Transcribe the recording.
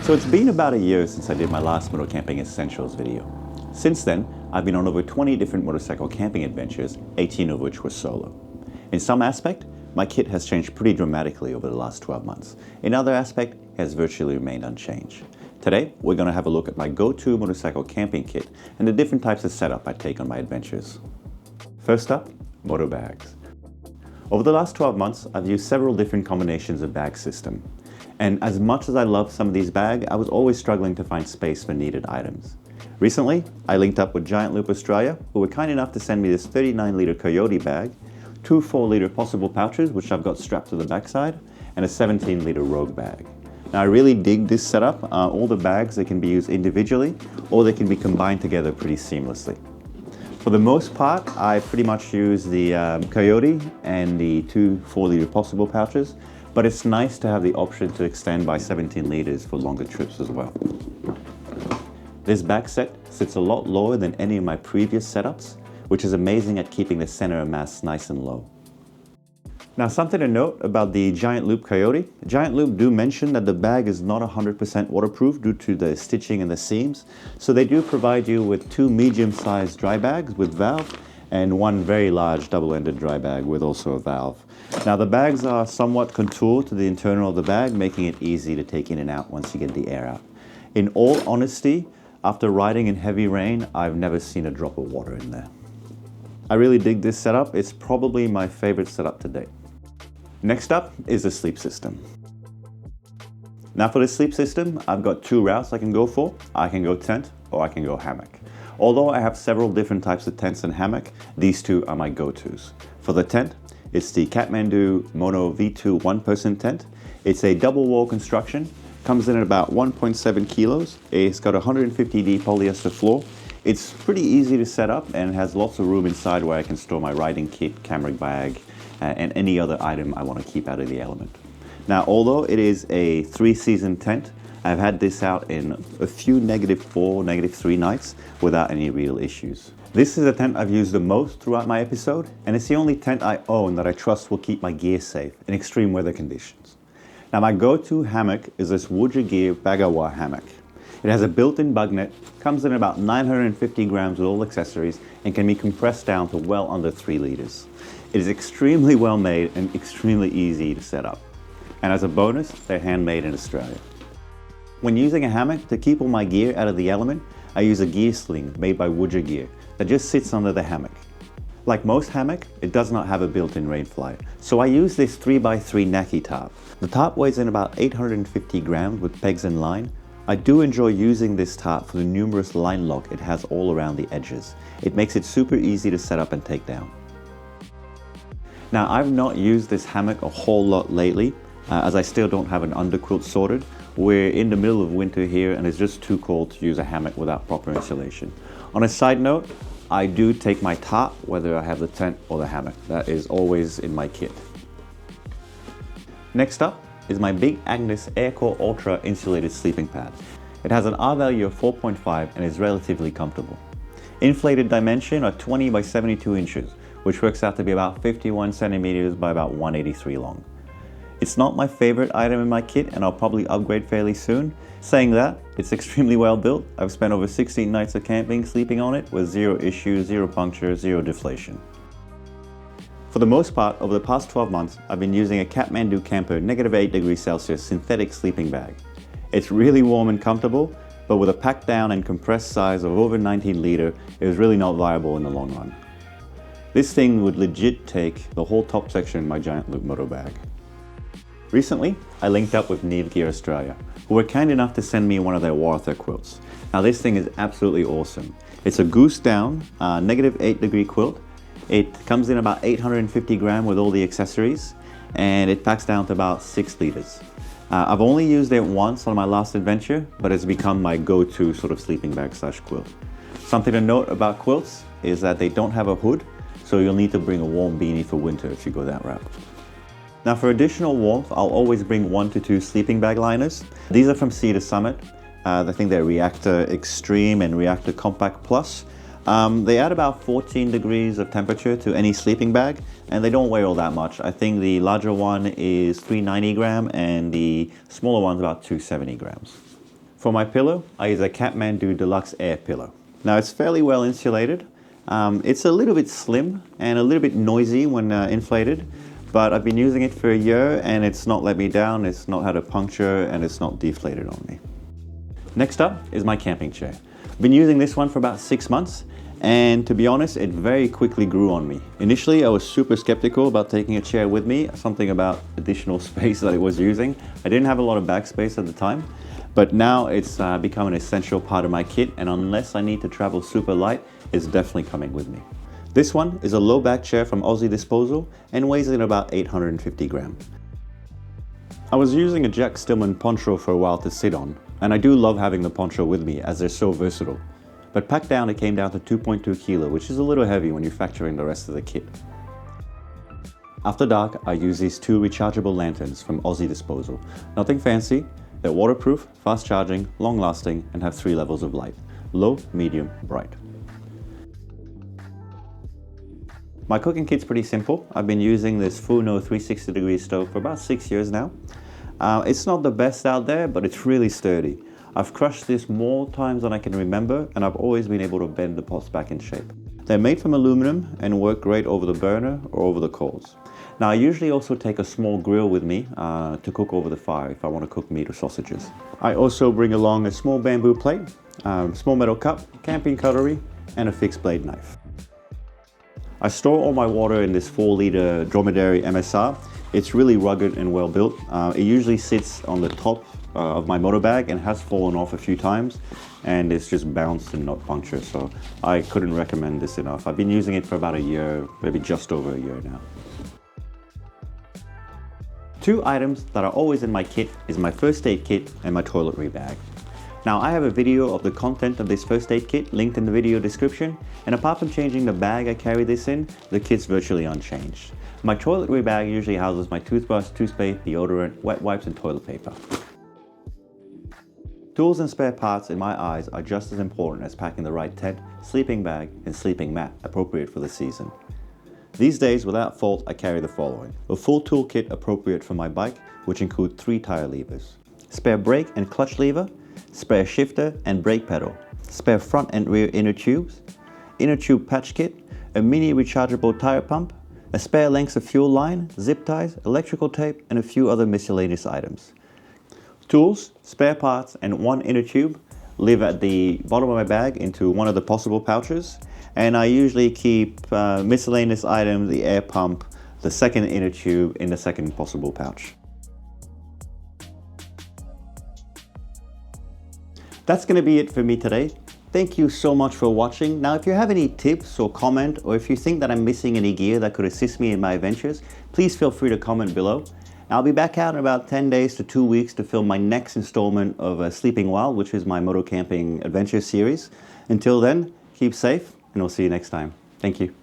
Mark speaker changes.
Speaker 1: So it's been about a year since I did my last Moto Camping Essentials video. Since then, I've been on over 20 different motorcycle camping adventures, 18 of which were solo. In some aspect, my kit has changed pretty dramatically over the last 12 months. In other aspect, it has virtually remained unchanged. Today, we're going to have a look at my go-to motorcycle camping kit and the different types of setup I take on my adventures. First up, Moto bags. Over the last 12 months, I've used several different combinations of bag system. And as much as I love some of these bags, I was always struggling to find space for needed items. Recently, I linked up with Giant Loop Australia, who were kind enough to send me this 39-litre Coyote bag, two 4-litre possible pouches, which I've got strapped to the backside, and a 17-litre Rogue bag. Now I really dig this setup. All the bags, they can be used individually, or they can be combined together pretty seamlessly. For the most part, I pretty much use the Coyote and the two 4-litre possible pouches, but it's nice to have the option to extend by 17 litres for longer trips as well. This bag set sits a lot lower than any of my previous setups, which is amazing at keeping the center of mass nice and low. Now something to note about the Giant Loop Coyote. Giant Loop do mention that the bag is not 100% waterproof due to the stitching and the seams, so they do provide you with two medium-sized dry bags with valve and one very large double-ended dry bag with also a valve. Now the bags are somewhat contoured to the internal of the bag, making it easy to take in and out once you get the air out. In all honesty, after riding in heavy rain, I've never seen a drop of water in there. I really dig this setup. It's probably my favorite setup to date. Next up is the sleep system. Now for the sleep system, I've got two routes I can go for. I can go tent or I can go hammock. Although I have several different types of tents and hammock, these two are my go-tos. For the tent, it's the Kathmandu Moto V2 one-person tent. It's a double wall construction, comes in at about 1.7 kilos. It's got a 150D polyester floor. It's pretty easy to set up and has lots of room inside where I can store my riding kit, camera bag, and any other item I want to keep out of the element. Now, although it is a 3-season tent, I've had this out in a few -4, -3 nights without any real issues. This is a tent I've used the most throughout my episode, and it's the only tent I own that I trust will keep my gear safe in extreme weather conditions. Now, my go-to hammock is this Woodger Gear Bagawa hammock. It has a built-in bug net, comes in about 950 grams with all accessories, and can be compressed down to well under 3 liters. It is extremely well made and extremely easy to set up. And as a bonus, they're handmade in Australia. When using a hammock, to keep all my gear out of the element, I use a gear sling made by Woodger Gear that just sits under the hammock. Like most hammock, it does not have a built-in rain fly, so I use this 3x3 Naki tarp. The tarp weighs in about 850 grams with pegs and line. I do enjoy using this tarp for the numerous line lock it has all around the edges. It makes it super easy to set up and take down. Now, I've not used this hammock a whole lot lately, as I still don't have an underquilt sorted. We're in the middle of winter here and it's just too cold to use a hammock without proper insulation. On a side note, I do take my tarp whether I have the tent or the hammock. That is always in my kit. Next up is my Big Agnes Aircore Ultra insulated sleeping pad. It has an R value of 4.5 and is relatively comfortable. Inflated dimension are 20 by 72 inches, which works out to be about 51 centimeters by about 183 long. It's not my favorite item in my kit and I'll probably upgrade fairly soon. Saying that, it's extremely well built. I've spent over 16 nights of camping sleeping on it with zero issues, zero punctures, zero deflation. For the most part, over the past 12 months, I've been using a Kathmandu Camper -8 degrees Celsius synthetic sleeping bag. It's really warm and comfortable, but with a packed down and compressed size of over 19 liter, it was really not viable in the long run. This thing would legit take the whole top section in my Giant Loop Moto bag. Recently, I linked up with Neve Gear Australia, who were kind enough to send me one of their Wartha quilts. Now this thing is absolutely awesome. It's a goose down, -8 degree quilt. It comes in about 850 grams with all the accessories, and it packs down to about 6 liters. I've only used it once on my last adventure, but it's become my go-to sort of sleeping bag / quilt. Something to note about quilts is that they don't have a hood, so you'll need to bring a warm beanie for winter if you go that route. Now for additional warmth, I'll always bring 1 to 2 sleeping bag liners. These are from Cedar Summit. I think they're Reactor Extreme and Reactor Compact Plus. They add about 14 degrees of temperature to any sleeping bag, and they don't weigh all that much. I think the larger one is 390 gram and the smaller one's about 270 grams. For my pillow, I use a Kathmandu Deluxe Air pillow. Now it's fairly well insulated. It's a little bit slim and a little bit noisy when inflated, but I've been using it for a year and it's not let me down, it's not had a puncture, and it's not deflated on me. Next up is my camping chair. I've been using this one for about 6 months, and to be honest, it very quickly grew on me. Initially, I was super skeptical about taking a chair with me, something about additional space that it was using. I didn't have a lot of bag space at the time, but now it's become an essential part of my kit, and unless I need to travel super light, it's definitely coming with me. This one is a low back chair from Aussie Disposal and weighs in about 850 grams. I was using a Jack Stillman poncho for a while to sit on, and I do love having the poncho with me as they're so versatile. But packed down, it came down to 2.2 kilo, which is a little heavy when you factor in the rest of the kit. After dark, I use these 2 rechargeable lanterns from Aussie Disposal. Nothing fancy, they're waterproof, fast charging, long lasting, and have 3 levels of light: low, medium, bright. My cooking kit's pretty simple. I've been using this Funo 360-degree stove for about 6 years now. It's not the best out there, but it's really sturdy. I've crushed this more times than I can remember, and I've always been able to bend the pots back in shape. They're made from aluminum and work great over the burner or over the coals. Now, I usually also take a small grill with me to cook over the fire if I want to cook meat or sausages. I also bring along a small bamboo plate, small metal cup, camping cutlery, and a fixed blade knife. I store all my water in this 4-liter Dromedary MSR. It's really rugged and well built. It usually sits on the top of my moto bag and has fallen off a few times, and it's just bounced and not punctured, so I couldn't recommend this enough. I've been using it for about a year, maybe just over a year now. 2 items that are always in my kit is my first aid kit and my toiletry bag. Now, I have a video of the content of this first aid kit linked in the video description, and apart from changing the bag I carry this in, the kit's virtually unchanged. My toiletry bag usually houses my toothbrush, toothpaste, deodorant, wet wipes, and toilet paper. Tools and spare parts in my eyes are just as important as packing the right tent, sleeping bag, and sleeping mat appropriate for the season. These days, without fault, I carry the following: a full toolkit appropriate for my bike, which include 3 tire levers, spare brake and clutch lever, spare shifter and brake pedal, spare front and rear inner tubes, inner tube patch kit, a mini rechargeable tire pump, a spare length of fuel line, zip ties, electrical tape, and a few other miscellaneous items. Tools, spare parts, and 1 inner tube live at the bottom of my bag into one of the possible pouches, and I usually keep miscellaneous items, the air pump, the second inner tube in the second possible pouch. That's going to be it for me today. Thank you so much for watching. Now, if you have any tips or comment, or if you think that I'm missing any gear that could assist me in my adventures, please feel free to comment below. I'll be back out in about 10 days to 2 weeks to film my next installment of Sleeping Wild, which is my moto camping adventure series. Until then, keep safe, and we'll see you next time. Thank you.